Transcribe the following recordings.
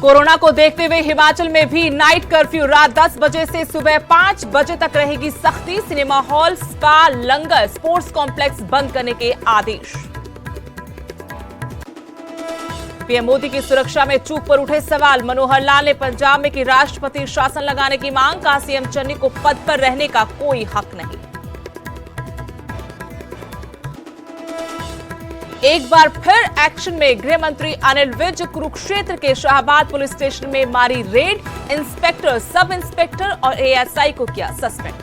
Corona को देखते हुए हिमाचल में भी नाइट कर्फ्यू रात 10 बजे से सुबह 5 बजे तक रहेगी सख्ती। सिनेमा हॉल, स्पा, लंगर, स्पोर्ट्स कॉम्प्लेक्स बंद करने के आदेश। पीएम मोदी की सुरक्षा में चूक पर उठे सवाल। मनोहर लाल ने पंजाब में की राष्ट्रपति शासन लगाने की मांग। कहा सीएम चन्नी को पद पर रहने का कोई हक नहीं। एक बार फिर एक्शन में गृह मंत्री अनिल विज। कुरुक्षेत्र के शाहबाद पुलिस स्टेशन में मारी रेड। इंस्पेक्टर, सब इंस्पेक्टर और एएसआई को किया सस्पेंड।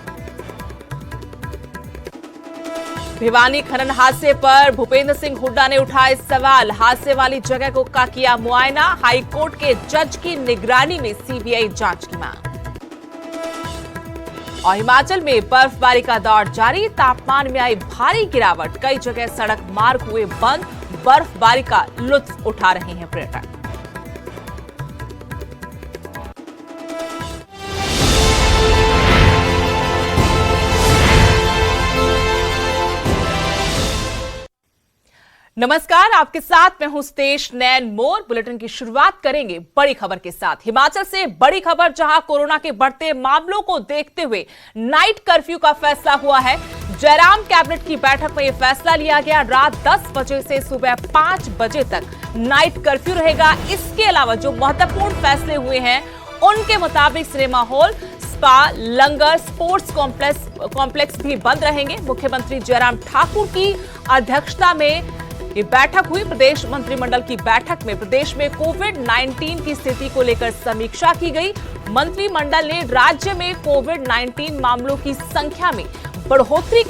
भिवानी खनन हादसे पर भूपेंद्र सिंह हुड्डा ने उठाए सवाल। हादसे वाली जगह को का किया मुआयना। हाईकोर्ट के जज की निगरानी में सीबीआई जांच की मांग। और हिमाचल में बर्फबारी का दौर जारी। तापमान में आई भारी गिरावट। कई जगह सड़क मार्ग हुए बंद। बर्फबारी का लुत्फ उठा रहे हैं पर्यटक। नमस्कार, आपके साथ मैं हूं स्तेश नैन मोर। बुलेटिन की शुरुआत करेंगे बड़ी खबर के साथ। हिमाचल से बड़ी खबर, जहां कोरोना के बढ़ते मामलों को देखते हुए नाइट कर्फ्यू का फैसला हुआ है। जयराम कैबिनेट की बैठक में यह फैसला लिया गया। रात 10 बजे से सुबह 5 बजे तक नाइट कर्फ्यू रहेगा। इसके अलावा जो महत्वपूर्ण फैसले हुए हैं उनके मुताबिक सिनेमा हॉल, स्पा, लंगर, स्पोर्ट्स कॉम्प्लेक्स भी बंद रहेंगे। मुख्यमंत्री जयराम ठाकुर की अध्यक्षता में ये बैठक हुई। प्रदेश मंत्रिमंडल की बैठक में प्रदेश में कोविड-19 की स्थिति को लेकर समीक्षा की गई। मंत्रिमंडल ने राज्य में कोविड-19 मामलों की संख्या में बढ़ोतरी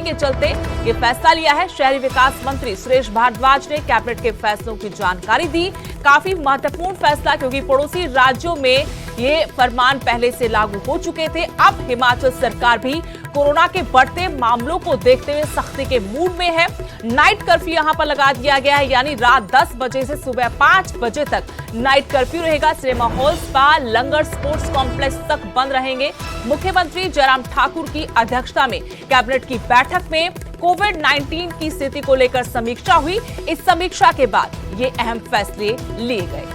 के चलते ये फैसला लिया है। शहरी विकास मंत्री सुरेश भारद्वाज ने कैबिनेट के फैसलों की जानकारी दी। काफी महत्वपूर्ण फैसला, क्योंकि पड़ोसी राज्यों में ये फरमान पहले से लागू हो चुके थे। अब हिमाचल सरकार भी कोरोना के बढ़ते मामलों को देखते हुए सख्ती के मूड में है। नाइट कर्फ्यू यहां पर लगा दिया गया है, यानी रात 10 बजे से सुबह 5 बजे तक नाइट कर्फ्यू रहेगा। सिनेमा हॉल, स्पा, लंगर, स्पोर्ट्स कॉम्प्लेक्स तक बंद रहेंगे। मुख्यमंत्री जयराम ठाकुर की अध्यक्षता में कैबिनेट की बैठक में कोविड-19 की स्थिति को लेकर समीक्षा हुई। इस समीक्षा के बाद ये अहम फैसले लिए गए।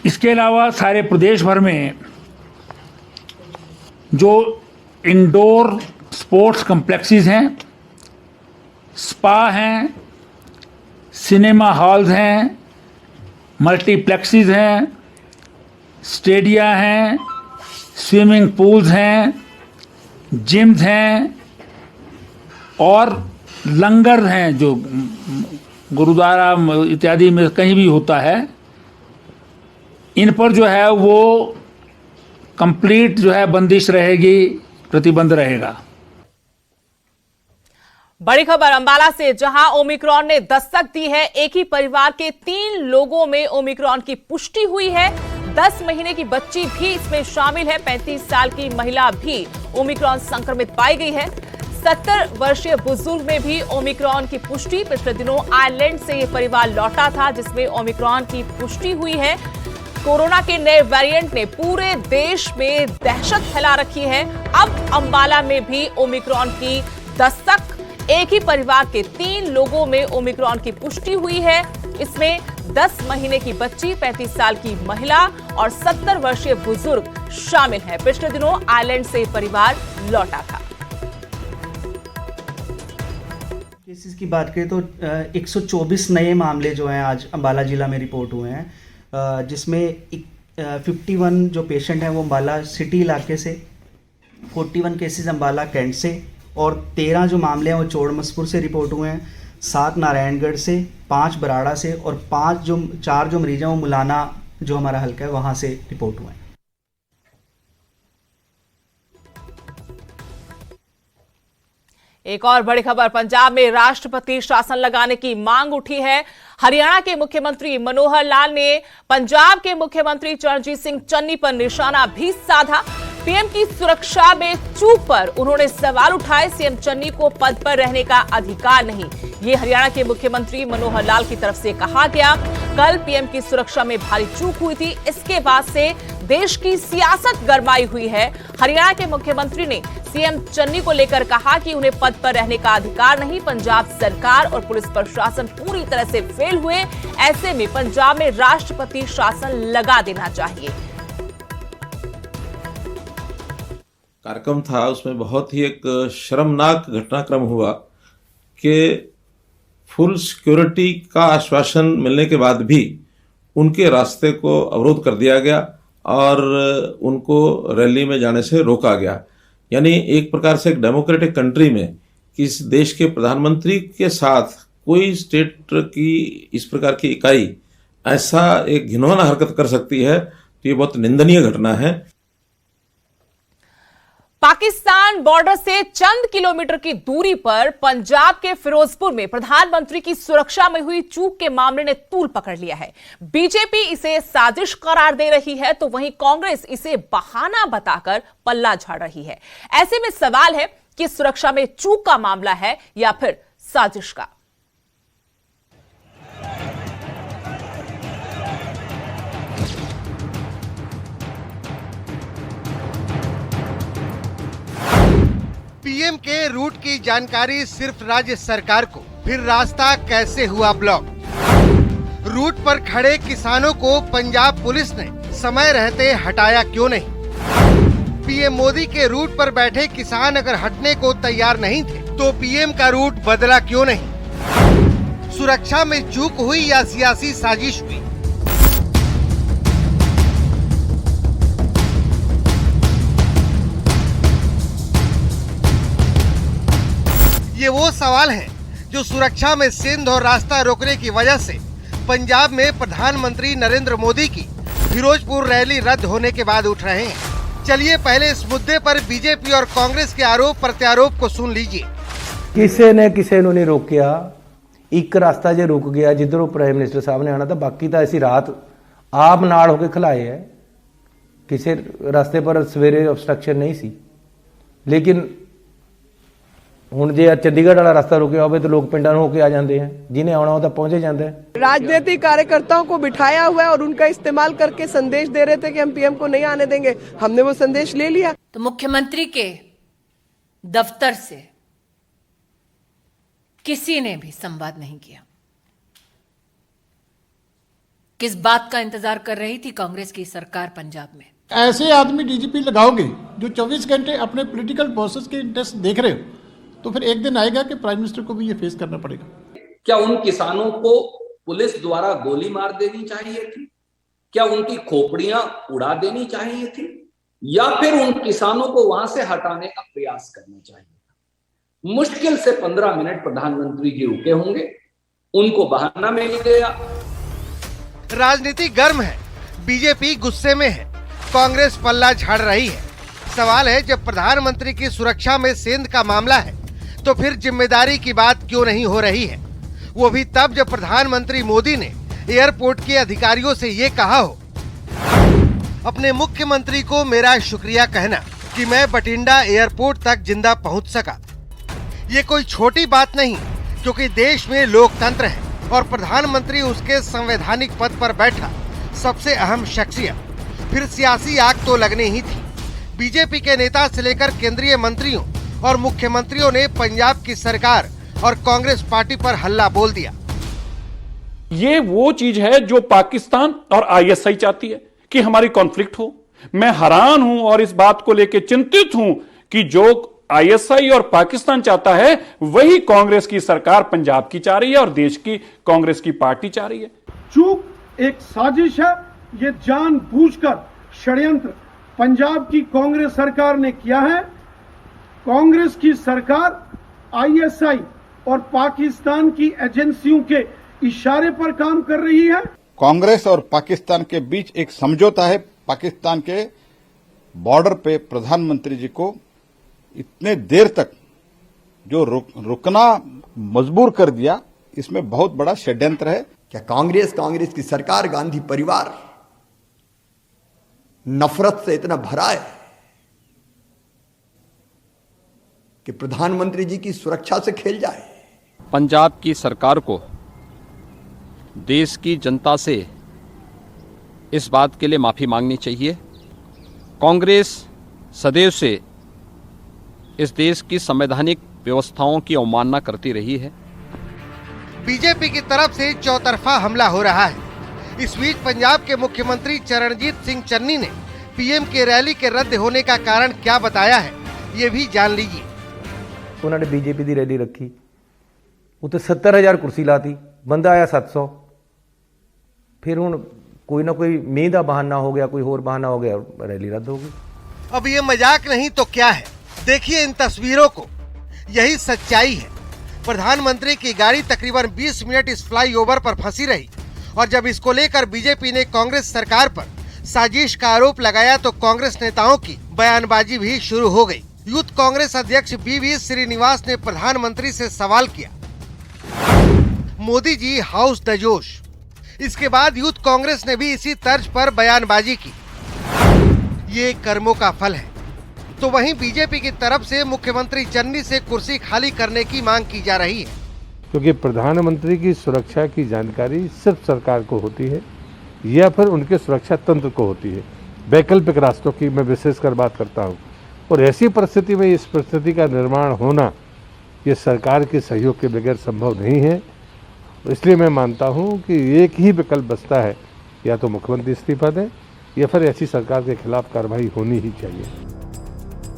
इसके अलावा सारे प्रदेश भर में जो इंडोर स्पोर्ट्स कॉम्प्लेक्सेस हैं, स्पा हैं, सिनेमा हॉल्स हैं, मल्टीप्लेक्सेस हैं, स्टेडिया हैं, स्विमिंग पूल्स हैं, जिम्स हैं और लंगर हैं, जो गुरुद्वारा इत्यादि में कहीं भी होता है। इन पर जो है वो कंप्लीट जो है बंदिश रहेगी, प्रतिबंध रहेगा। बड़ी खबर अंबाला से, जहां ओमिक्रॉन ने दस्तक दी है। एक ही परिवार के 3 लोगों में ओमिक्रॉन की पुष्टि हुई है। 10 महीने की बच्ची भी इसमें शामिल है। 35 साल की महिला भी ओमिक्रॉन संक्रमित पाई गई है। 70 वर्षीय बुजुर्ग में भी ओमिक्रॉन की पुष्टि। पिछले दिनों आयरलैंड से यह परिवार लौटा था, जिसमें ओमिक्रॉन की पुष्टि हुई है। कोरोना के नए वेरिएंट ने पूरे देश में दहशत फैला रखी है। अब अंबाला में भी ओमिक्रॉन की दस्तक। एक ही परिवार के 3 लोगों में ओमिक्रॉन की पुष्टि हुई है। इसमें 10 महीने की बच्ची, 35 साल की महिला और 70 वर्षीय बुजुर्ग शामिल हैं। पिछले दिनों आयरलैंड से परिवार लौटा था। केसेस की बात करें तो 124 नए मामले जो हैं आज अंबाला जिला में रिपोर्ट हुए हैं, जिसमें 51 जो पेशेंट हैं वो अंबाला सिटी इलाके से, 41 केसेस अंबाला कैंट से और 13 जो मामले हैं वो चौड़मसपुर से रिपोर्ट हुए हैं, 7 नारायणगढ़ से, 5 बराड़ा से और 4 जो मरीज हैं वो मुलाना जो हमारा हल्का है वहाँ से रिपोर्ट हुए हैं। एक और बड़ी खबर, पंजाब में राष्ट्रपति शासन लगाने की मांग उठी है। हरियाणा के मुख्यमंत्री मनोहर लाल ने पंजाब के मुख्यमंत्री चरणजीत सिंह चन्नी पर निशाना भी साधा। पीएम की सुरक्षा में चूक पर उन्होंने सवाल उठाए। सीएम चन्नी को पद पर रहने का अधिकार नहीं, ये हरियाणा के मुख्यमंत्री मनोहर लाल की तरफ से कहा गया। कल पीएम की सुरक्षा में भारी चूक हुई थी, इसके बाद से देश की सियासत गरमाई हुई है। हरियाणा के मुख्यमंत्री ने सीएम चन्नी को लेकर कहा कि उन्हें पद पर रहने का अधिकार नहीं। पंजाब सरकार और पुलिस प्रशासन पूरी तरह से फेल हुए, ऐसे में पंजाब में राष्ट्रपति शासन लगा देना चाहिए। कार्यक्रम था, उसमें बहुत ही एक शर्मनाक घटनाक्रम हुआ कि फुल सिक्योरिटी का आश्वासन मिलने के बाद भी उनके रास्ते को अवरोध कर दिया गया और उनको रैली में जाने से रोका गया। यानी एक प्रकार से एक डेमोक्रेटिक कंट्री में किस देश के प्रधानमंत्री के साथ कोई स्टेट की इस प्रकार की इकाई ऐसा एक घिनौना हरकत कर सकती है, तो ये बहुत निंदनीय घटना है। पाकिस्तान बॉर्डर से चंद किलोमीटर की दूरी पर पंजाब के फिरोजपुर में प्रधानमंत्री की सुरक्षा में हुई चूक के मामले ने तूल पकड़ लिया है। बीजेपी इसे साजिश करार दे रही है, तो वहीं कांग्रेस इसे बहाना बताकर पल्ला झाड़ रही है। ऐसे में सवाल है कि सुरक्षा में चूक का मामला है या फिर साजिश का। पीएम के रूट की जानकारी सिर्फ राज्य सरकार को, फिर रास्ता कैसे हुआ ब्लॉक? रूट पर खड़े किसानों को पंजाब पुलिस ने समय रहते हटाया क्यों नहीं? पीएम मोदी के रूट पर बैठे किसान अगर हटने को तैयार नहीं थे तो पीएम का रूट बदला क्यों नहीं? सुरक्षा में चूक हुई या सियासी साजिश हुई? ये वो सवाल हैं जो सुरक्षा में सिंध और रास्ता रोकने की वजह से पंजाब में प्रधानमंत्री नरेंद्र मोदी की फिरोजपुर रैली रद्द होने के बाद उठ रहे हैं। चलिए पहले इस मुद्दे पर बीजेपी और कांग्रेस के आरोप प्रत्यारोप को सुन लीजिए। किसी ने नहीं रोकिया, एक रास्ता जो रुक गया जिधरों प्राइम मिनिस्टर साहब ने आना था, बाकी तो ऐसी रात आप नाल होके खिलाए है। किसी रास्ते पर सवेरे ऑब्स्ट्रक्शन नहीं सी, लेकिन ਹੁਣ ਜੇ ਚੰਡੀਗੜ੍ਹ ਵਾਲਾ रास्ता रुकिया होवे तो लोग पिंडां ਨੂੰ होके आ जाते हैं, जिन्हें आना हो तो पहुंचे जाते हैं। राजनीतिक कार्यकर्ताओं को बिठाया हुआ है और उनका इस्तेमाल करके संदेश दे रहे थे कि हम पीएम को नहीं आने देंगे। हमने वो संदेश ले लिया। तो मुख्यमंत्री के दफ्तर से किसी ने भी संवाद नहीं किया। किस बात का इंतजार कर रही थी कांग्रेस की सरकार पंजाब में? ऐसे आदमी डीजीपी लगाओगे जो 24 घंटे अपने पॉलिटिकल प्रोसेस के इंटरेस्ट देख रहे हो, तो फिर एक दिन आएगा कि प्राइम मिनिस्टर को भी ये फेस करना पड़ेगा। क्या उन किसानों को पुलिस द्वारा गोली मार देनी चाहिए थी? क्या उनकी खोपड़ियां उड़ा देनी चाहिए थी? या फिर उन किसानों को वहां से हटाने का प्रयास करना चाहिए था? मुश्किल से 15 मिनट प्रधानमंत्री जी रुके होंगे, उनको बहाना मिल गया। राजनीति गर्म है, बीजेपी गुस्से में है, कांग्रेस पल्ला झाड़ रही है। सवाल है, जब प्रधानमंत्री की सुरक्षा में सेंध का मामला है तो फिर जिम्मेदारी की बात क्यों नहीं हो रही है? वो भी तब जब प्रधानमंत्री मोदी ने एयरपोर्ट के अधिकारियों से ये कहा हो, अपने मुख्यमंत्री को मेरा शुक्रिया कहना कि मैं बठिंडा एयरपोर्ट तक जिंदा पहुंच सका। ये कोई छोटी बात नहीं, क्योंकि देश में लोकतंत्र है और प्रधानमंत्री उसके संवैधानिक पद पर बैठा सबसे अहम शख्सियत। फिर सियासी आग तो लगनी ही थी। बीजेपी के नेता से लेकर केंद्रीय मंत्रियों और मुख्यमंत्रियों ने पंजाब की सरकार और कांग्रेस पार्टी पर हल्ला बोल दिया। ये वो चीज है जो पाकिस्तान और आईएसआई चाहती है कि हमारी कॉन्फ्लिक्ट हो। मैं हैरान हूं और इस बात को लेकर चिंतित हूं कि जो आईएसआई और पाकिस्तान चाहता है वही कांग्रेस की सरकार पंजाब की चाह रही है और देश की कांग्रेस की पार्टी चाह रही है। चूक एक साजिश है, ये जानबूझकर षड्यंत्र पंजाब की कांग्रेस सरकार ने किया है। कांग्रेस की सरकार आईएसआई और पाकिस्तान की एजेंसियों के इशारे पर काम कर रही है। कांग्रेस और पाकिस्तान के बीच एक समझौता है। पाकिस्तान के बॉर्डर पे प्रधानमंत्री जी को इतने देर तक जो रुकना मजबूर कर दिया, इसमें बहुत बड़ा षड्यंत्र है। क्या कांग्रेस की सरकार, गांधी परिवार नफरत से इतना भरा है कि प्रधानमंत्री जी की सुरक्षा से खेल जाए। पंजाब की सरकार को देश की जनता से इस बात के लिए माफ़ी मांगनी चाहिए। कांग्रेस सदैव से इस देश की संवैधानिक व्यवस्थाओं की अवमानना करती रही है। बीजेपी की तरफ से चौतरफा हमला हो रहा है। इस बीच पंजाब के मुख्यमंत्री चरणजीत सिंह चन्नी ने पीएम की रैली के रद्द होने का कारण क्या बताया है, ये भी जान लीजिए। उन्होंने बीजेपी की रैली रखी, उत्ते 70,000 कुर्सी लाती, बंदा आया 700। फिर हुण कोई ना कोई मीह का बहाना हो गया, कोई होर बहाना हो गया, रैली रद्द हो गई। अब ये मजाक नहीं तो क्या है, देखिए इन तस्वीरों को, यही सच्चाई है। प्रधानमंत्री की गाड़ी तकरीबन 20 मिनट इस फ्लाईओवर पर फंसी रही और जब इसको लेकर बीजेपी ने कांग्रेस सरकार पर साजिश का आरोप लगाया तो कांग्रेस नेताओं की बयानबाजी भी शुरू हो गई। यूथ कांग्रेस अध्यक्ष बीवी श्रीनिवास ने प्रधानमंत्री से सवाल किया, मोदी जी हाउस द जोश। इसके बाद यूथ कांग्रेस ने भी इसी तर्ज पर बयानबाजी की, ये कर्मों का फल है। तो वहीं बीजेपी की तरफ से मुख्यमंत्री चन्नी से कुर्सी खाली करने की मांग की जा रही है, क्योंकि प्रधानमंत्री की सुरक्षा की जानकारी सिर्फ सरकार को होती है या फिर उनके सुरक्षा तंत्र को होती है। वैकल्पिक रास्तों की मैं विशेषकर बात करता हूँ, और ऐसी परिस्थिति में इस परिस्थिति का निर्माण होना ये सरकार के सहयोग के बगैर संभव नहीं है। इसलिए मैं मानता हूँ कि एक ही विकल्प बचता है, या तो मुख्यमंत्री इस्तीफा दें या फिर ऐसी सरकार के खिलाफ कार्रवाई होनी ही चाहिए।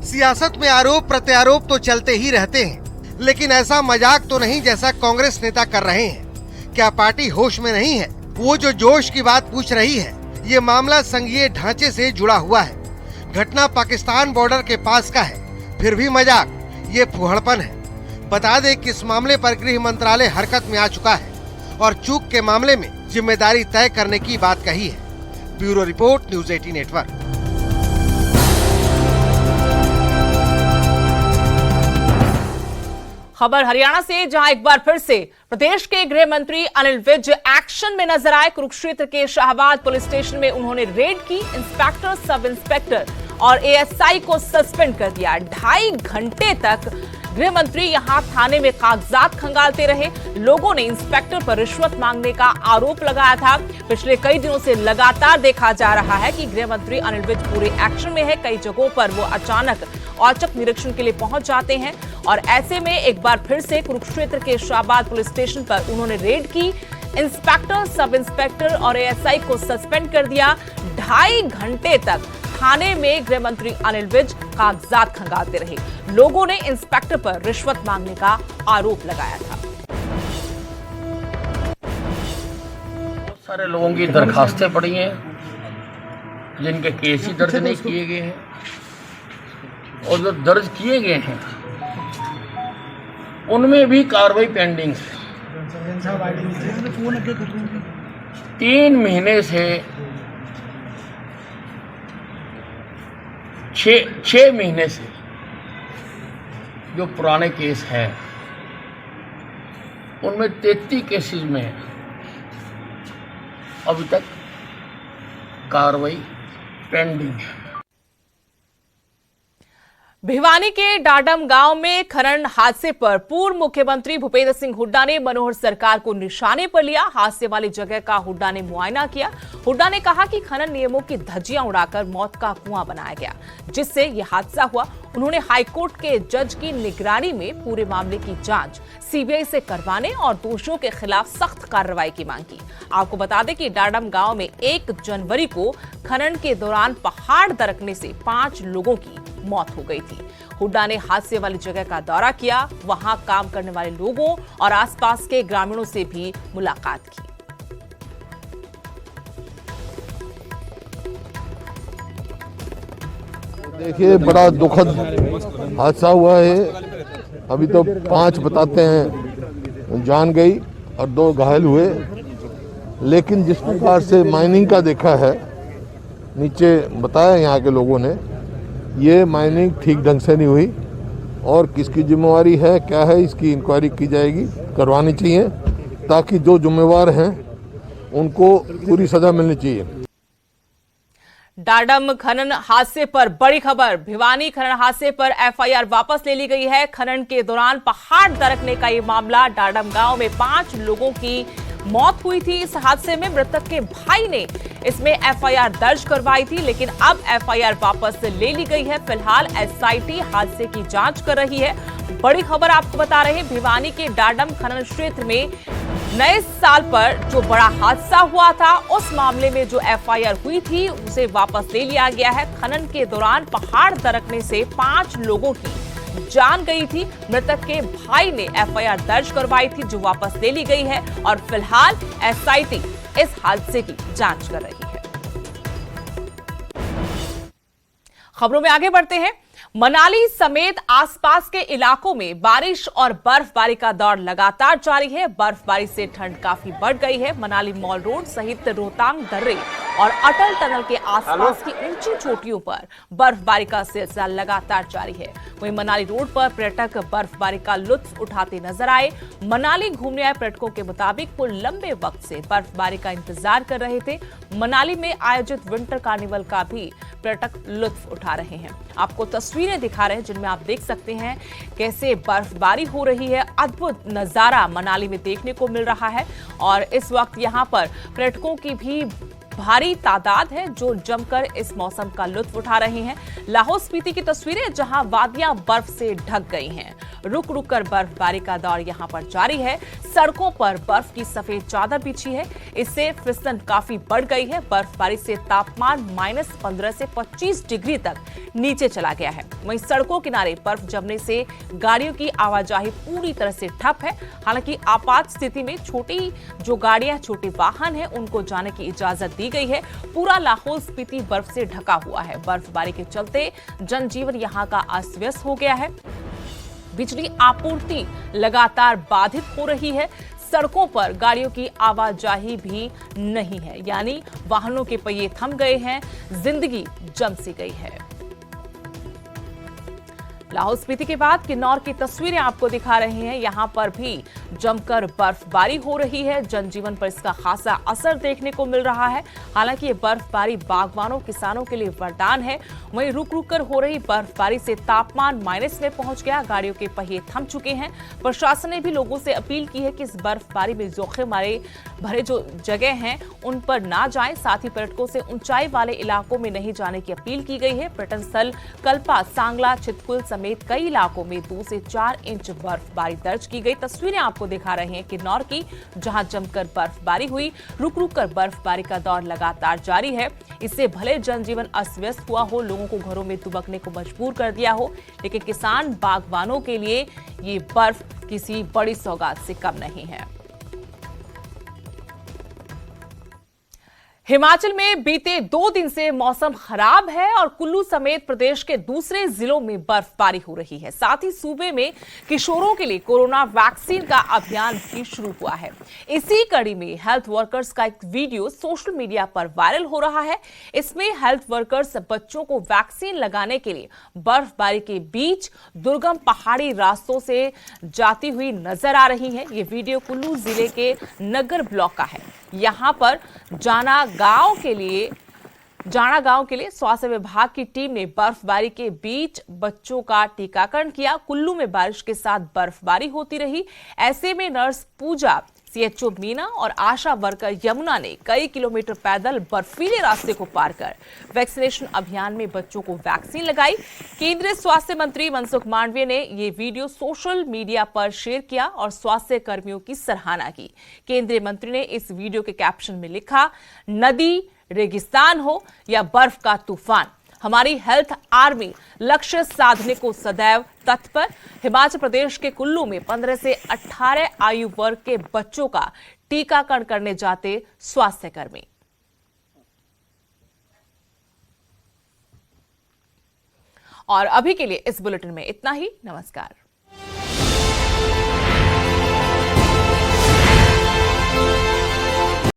सियासत में आरोप प्रत्यारोप तो चलते ही रहते हैं, लेकिन ऐसा मजाक तो नहीं जैसा कांग्रेस नेता कर रहे हैं। क्या पार्टी होश में नहीं है? वो जो जोश की बात पूछ रही है, ये मामला संघीय ढांचे से जुड़ा हुआ है। घटना पाकिस्तान बॉर्डर के पास का है, फिर भी मजाक, ये फुहड़पन है। बता दें कि इस मामले पर गृह मंत्रालय हरकत में आ चुका है और चूक के मामले में जिम्मेदारी तय करने की बात कही है। Bureau report, news 18 network. खबर हरियाणा से, जहां एक बार फिर से प्रदेश के गृह मंत्री अनिल विज एक्शन में नजर आए। कुरुक्षेत्र के शाहबाद पुलिस स्टेशन में उन्होंने रेड की, इंस्पेक्टर, सब इंस्पेक्टर और एएसआई को सस्पेंड कर दिया। 2.5 घंटे तक गृह मंत्री यहां थाने में कागजात खंगालते रहे। लोगों ने इंस्पेक्टर पर रिश्वत मांगने का आरोप लगाया था। पिछले कई दिनों से लगातार देखा जा रहा है कि गृह मंत्री अनिल विज पूरे एक्शन में है। कई जगहों पर वो अचानक औचक निरीक्षण के लिए पहुंच जाते हैं और ऐसे में एक बार फिर से कुरुक्षेत्र के शाहबाद पुलिस स्टेशन पर उन्होंने रेड की, इंस्पेक्टर, सब इंस्पेक्टर और एएसआई को सस्पेंड कर दिया। 2.5 घंटे तक थाने में गृह मंत्री अनिल विज कागजात खंगालते रहे। लोगों ने इंस्पेक्टर पर रिश्वत मांगने का आरोप लगाया था। बहुत सारे लोगों की दरखास्तें पड़ी हैं जिनके केस ही दर्ज नहीं किए गए हैं, और जो दर्ज किए गए हैं उनमें भी कार्रवाई पेंडिंग है। 3 महीने से 6 महीने से जो पुराने केस हैं उनमें 33 केसेस में अभी तक कार्रवाई पेंडिंग है। भिवानी के डाडम गांव में खनन हादसे पर पूर्व मुख्यमंत्री भूपेंद्र सिंह हुड्डा ने मनोहर सरकार को निशाने पर लिया। हादसे वाली जगह का हुड्डा ने मुआयना किया। हुड्डा ने कहा कि खनन नियमों की धज्जियां उड़ाकर मौत का कुआं बनाया गया, जिससे यह हादसा हुआ। उन्होंने हाईकोर्ट के जज की निगरानी में पूरे मामले की जांच सीबीआई से करवाने और दोषियों के खिलाफ सख्त कार्रवाई की मांग की। आपको बता दें कि डाडम गांव में 1 जनवरी को खनन के दौरान पहाड़ दरकने से 5 लोगों की मौत हो गई थी। हुड्डा ने हादसे वाली जगह का दौरा किया, वहां काम करने वाले लोगों और आसपास के ग्रामीणों से भी मुलाकात की। देखिए, बड़ा दुखद हादसा हुआ है। अभी तो 5 बताते हैं जान गई और 2 घायल हुए, लेकिन जिस प्रकार से माइनिंग का देखा है, नीचे बताया यहाँ के लोगों ने, ये माइनिंग ठीक ढंग से नहीं हुई और किसकी जिम्मेवारी है, क्या है, इसकी इंक्वायरी की जाएगी, करवानी चाहिए, ताकि जो जिम्मेवार हैं उनको पूरी सजा मिलनी चाहिए। डाडम खनन हादसे पर बड़ी खबर। भिवानी खनन हादसे पर एफआईआर वापस ले ली गई है। खनन के दौरान पहाड़ दरकने का ये मामला। डाडम गांव में 5 लोगों की मौत हुई थी। इस हादसे में मृतक के भाई ने इसमें एफआईआर दर्ज करवाई थी, लेकिन अब एफआईआर वापस ले ली गई है। फिलहाल एसआईटी हादसे की जांच कर रही है। बड़ी खबर आपको बता रहे हैं, भिवानी के डाडम खनन क्षेत्र में नए साल पर जो बड़ा हादसा हुआ था, उस मामले में जो एफआईआर हुई थी उसे वापस ले लिया गया है। खनन के दौरान पहाड़ दरकने से 5 लोगों की जान गई थी। मृतक के भाई ने एफआईआर दर्ज करवाई थी, जो वापस ले ली गई है और फिलहाल एसआईटी इस हादसे की जांच कर रही है। खबरों में आगे बढ़ते हैं। मनाली समेत आसपास के इलाकों में बारिश और बर्फबारी का दौर लगातार जारी है। बर्फबारी से ठंड काफी बढ़ गई है। मनाली मॉल रोड सहित रोहतांग दर्रे और अटल टनल के आसपास की ऊंची चोटियों पर बर्फबारी का सिलसिला लगातार जारी है। वहीं मनाली रोड पर पर्यटक बर्फबारी का लुत्फ उठाते नजर आए। मनाली घूमने आए पर्यटकों के मुताबिक वो लंबे वक्त से बर्फबारी का इंतजार कर रहे थे। मनाली में आयोजित विंटर कार्निवल का भी पर्यटक लुत्फ उठा रहे हैं। आपको तस्वीरें दिखा रहे हैं जिनमें आप देख सकते हैं कैसे बर्फबारी हो रही है। अद्भुत नजारा मनाली में देखने को मिल रहा है और इस वक्त यहां पर पर्यटकों की भी भारी तादाद है जो जमकर इस मौसम का लुत्फ उठा रहे हैं। लाहौल स्पीति की तस्वीरें जहां वादियां बर्फ से ढक गई हैं। रुक रुक कर बर्फबारी का दौर यहां पर जारी है। सड़कों पर बर्फ की सफेद चादर बिछी है। इससे फिसलन काफी बढ़ गई है। बर्फबारी से तापमान -15 से 25 डिग्री तक नीचे चला गया है। वहीं सड़कों किनारे बर्फ जमने से गाड़ियों की आवाजाही पूरी तरह से ठप है। हालांकि आपात स्थिति में छोटी जो गाड़ियां, छोटे वाहन हैं, उनको जाने की इजाजत दी गई है। पूरा लाहौल स्पीति बर्फ से ढका हुआ है। बर्फबारी के चलते जनजीवन यहां का अस्त व्यस्त हो गया है। बिजली आपूर्ति लगातार बाधित हो रही है। सड़कों पर गाड़ियों की आवाजाही भी नहीं है, यानी वाहनों के पहिए थम गए हैं। जिंदगी जम सी गई है। लाहौल स्पीति के बाद किन्नौर की तस्वीरें आपको दिखा रहे हैं। यहां पर भी जमकर बर्फबारी हो रही है। जनजीवन पर इसका खासा असर देखने को मिल रहा है। हालांकि ये बर्फबारी बागवानों, किसानों के लिए वरदान है। वहीं रुक रुक कर हो रही बर्फबारी से तापमान माइनस में पहुंच गया। गाड़ियों के पहिए थम चुके हैं। प्रशासन ने भी लोगों से अपील की है कि इस बर्फबारी में जोखिम भरे जो जगह हैं उन पर ना जाएं। साथ ही पर्यटकों से ऊंचाई वाले इलाकों में नहीं जाने की अपील की गई है। पर्यटन स्थल कल्पा, सांगला, चितकुल समेत कई इलाकों में 2 से 4 इंच बर्फबारी दर्ज की गई। तस्वीरें आपको दिखा रहे हैं किन्नौर की, जहां जमकर बर्फबारी हुई। रुक रुक कर बर्फबारी का दौर लगातार जारी है। इससे भले जनजीवन अस्त व्यस्त हुआ हो, लोगों को घरों में दुबकने को मजबूर कर दिया हो, लेकिन किसान बागवानों के लिए ये बर्फ किसी बड़ी सौगात से कम नहीं है। हिमाचल में बीते 2 दिन से मौसम खराब है और कुल्लू समेत प्रदेश के दूसरे जिलों में बर्फबारी हो रही है। साथ ही सूबे में किशोरों के लिए कोरोना वैक्सीन का अभियान भी शुरू हुआ है। इसी कड़ी में हेल्थ वर्कर्स का एक वीडियो सोशल मीडिया पर वायरल हो रहा है। इसमें हेल्थ वर्कर्स बच्चों को वैक्सीन लगाने के लिए बर्फबारी के बीच दुर्गम पहाड़ी रास्तों से जाती हुई नजर आ रही हैं। ये वीडियो कुल्लू जिले के नगर ब्लॉक का है। यहां पर जाना गांव के लिए स्वास्थ्य विभाग की टीम ने बर्फबारी के बीच बच्चों का टीकाकरण किया। कुल्लू में बारिश के साथ बर्फबारी होती रही। ऐसे में नर्स पूजा, सीएचओ मीना और आशा वर्कर यमुना ने कई किलोमीटर पैदल बर्फीले रास्ते को पार कर वैक्सीनेशन अभियान में बच्चों को वैक्सीन लगाई। केंद्रीय स्वास्थ्य मंत्री मनसुख मांडविया ने ये वीडियो सोशल मीडिया पर शेयर किया और स्वास्थ्य कर्मियों की सराहना की। केंद्रीय मंत्री ने इस वीडियो के कैप्शन में लिखा, नदी, रेगिस्तान हो या बर्फ का तूफान, हमारी हेल्थ आर्मी लक्ष्य साधने को सदैव तत्पर। हिमाचल प्रदेश के कुल्लू में 15 से 18 आयु वर्ग के बच्चों का टीकाकरण करने जाते स्वास्थ्य कर्मी। और अभी के लिए इस बुलेटिन में इतना ही। नमस्कार।